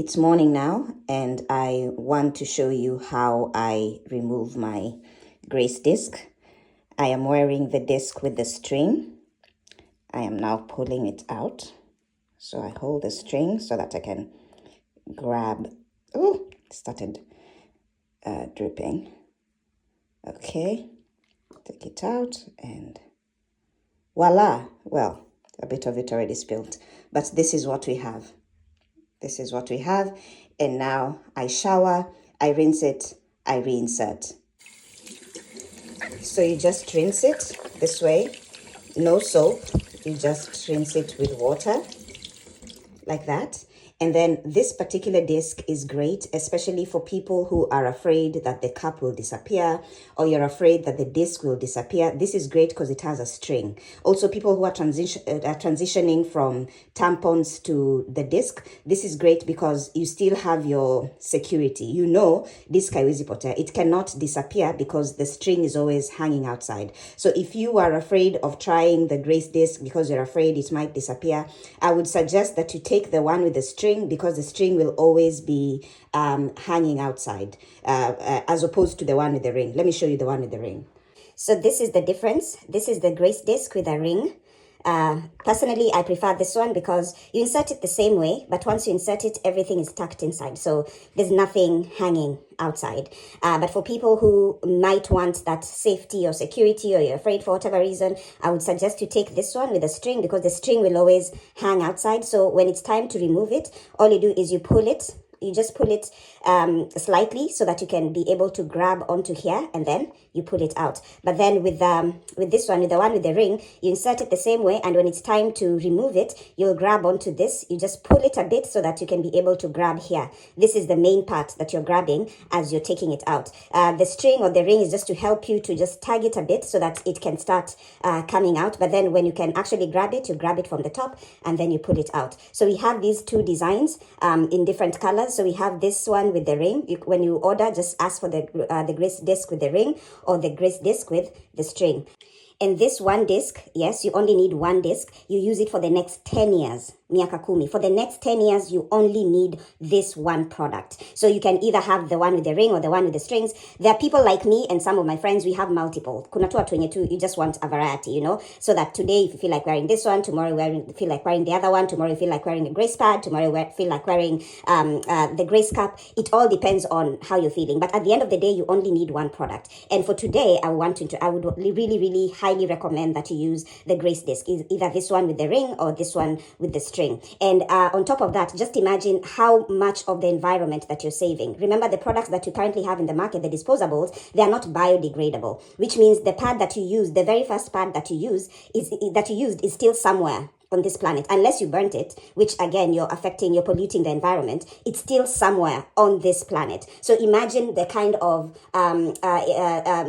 It's morning now, and I want to show you how I remove my grace disc. I am wearing the disc with the string. I am now pulling it out. So I hold the string so that I can grab. Oh, it started dripping. Okay, take it out and voila. Well, a bit of it already spilled, but this is what we have. This is what we have. And now I shower, I rinse it, I reinsert. So you just rinse it this way, no soap. You just rinse it with water like that. And then this particular disc is great, especially for people who are afraid that the cup will disappear, or you're afraid that the disc will disappear. This is great because it has a string. Also, people who are transitioning from tampons to the disc, this is great because you still have your security. You know, disc haiwezi potea. It cannot disappear because the string is always hanging outside. So if you are afraid of trying the grace disc because you're afraid it might disappear, I would suggest that you take the one with the string, because the string will always be hanging outside as opposed to the one with the ring. Let me show you the one with the ring. So this is the difference. This is the grace disc with a ring. Personally, I prefer this one because you insert it the same way, but once you insert it, everything is tucked inside. So there's nothing hanging outside. But for people who might want that safety or security, or you're afraid for whatever reason, I would suggest you take this one with a string, because the string will always hang outside. So when it's time to remove it, all you do is you pull it. You just pull it slightly so that you can be able to grab onto here, and then you pull it out. But then with this one, with the one with the ring, you insert it the same way, and when it's time to remove it, you'll grab onto this. You just pull it a bit so that you can be able to grab here. This is the main part that you're grabbing as you're taking it out. The string or the ring is just to help you to just tag it a bit so that it can start coming out. But then when you can actually grab it, you grab it from the top and then you pull it out. So we have these two designs in different colors. So we have this one with the ring. When you order, just ask for the grace disc with the ring, or the grace disc with the string. And this one disc, yes, you only need one disc. You use it for the next 10 years. Miaka kumi. For the next 10 years, you only need this one product. So you can either have the one with the ring or the one with the strings. There are people like me and some of my friends, we have multiple. Kuna tu watu wenye tu, you just want a variety, you know, so that today if you feel like wearing this one, tomorrow you feel like wearing the other one, tomorrow you feel like wearing a grace pad, tomorrow you feel like wearing the grace cup. It all depends on how you're feeling. But at the end of the day, you only need one product. And for today, I would really highly recommend that you use the grace disc, either this one with the ring or this one with the string. And on top of that, just imagine how much of the environment that you're saving. Remember, the products that you currently have in the market, the disposables, they are not biodegradable, which means the pad that you use, the very first pad that you used is still somewhere on this planet, unless you burnt it, which again, you're polluting the environment. It's still somewhere on this planet. So imagine the kind of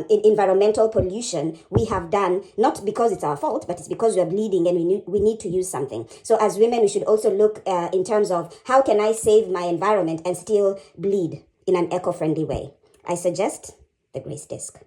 environmental pollution we have done, not because it's our fault, but it's because we are bleeding and we need to use something. So as women, we should also look in terms of how can I save my environment and still bleed in an eco-friendly way. I suggest the grace disc.